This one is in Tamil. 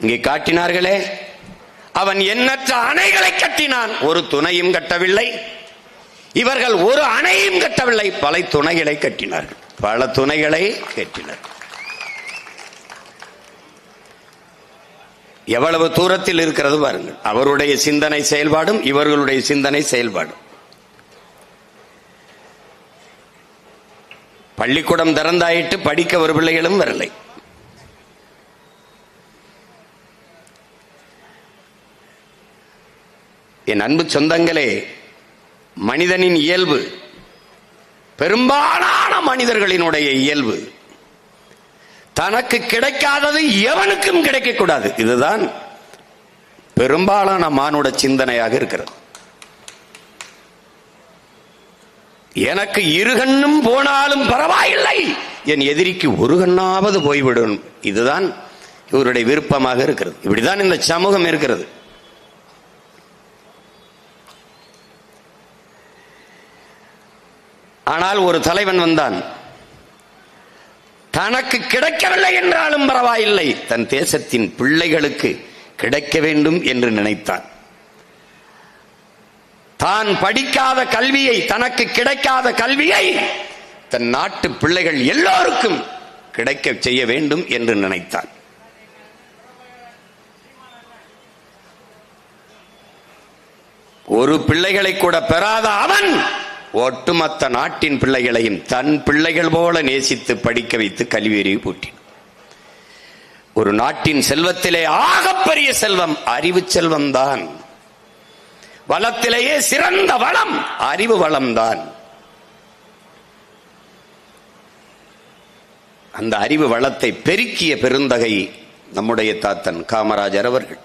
இங்கே காட்டினார்களே, அவன் எண்ணற்ற அணைகளை கட்டினான், ஒரு துணையும் கட்டவில்லை. இவர்கள் ஒரு அணையும் கட்டவில்லை, பல துணைகளை கட்டினார்கள், பல துணைகளை கட்டினார்கள். எவ்வளவு தூரத்தில் இருக்கிறது பாருங்கள், அவருடைய சிந்தனை செயல்பாடும் இவர்களுடைய சிந்தனை செயல்பாடும். பள்ளிக்கூடம் திறந்தாயிட்டு படிக்க ஒரு பிள்ளைகளும் வரலை. என் அன்பு சொந்தங்களே, மனிதனின் இயல்பு, பெரும்பாலான மனிதர்களினுடைய இயல்பு, தனக்கு கிடைக்காதது எவனுக்கும் கிடைக்கக்கூடாது. இதுதான் பெரும்பாலான மானுட சிந்தனையாக இருக்கிறது. எனக்கு இருகண்ணும் போனாலும் பரவாயில்லை, என் எதிரிக்கு ஒரு கண்ணாவது போய்விடும். இதுதான் இவருடைய விருப்பமாக இருக்கிறது. இப்படிதான் இந்த சமூகம் இருக்கிறது. ஆனால் ஒரு தலைவன் வந்தான், தனக்கு கிடைக்கவில்லை என்றாலும் பரவாயில்லை, தன் தேசத்தின் பிள்ளைகளுக்கு கிடைக்க வேண்டும் என்று நினைத்தான். தான் படிக்காத கல்வியை, தனக்கு கிடைக்காத கல்வியை தன் நாட்டு பிள்ளைகள் எல்லோருக்கும் கிடைக்க செய்ய வேண்டும் என்று நினைத்தான். ஒரு பிள்ளைகளை கூட பெறாத அவன் ஒட்டுமொத்த நாட்டின் பிள்ளைகளையும் தன் பிள்ளைகள் போல நேசித்து படிக்க வைத்து கல்வியறிவு பூட்டினான். ஒரு நாட்டின் செல்வத்திலே ஆகப்பெரிய செல்வம் அறிவு செல்வம்தான். வளத்திலேயே சிறந்த வளம் அறிவு வளம்தான். அந்த அறிவு வளத்தை பெருக்கிய பெருந்தகை நம்முடைய தாத்தன் காமராஜர் அவர்கள்.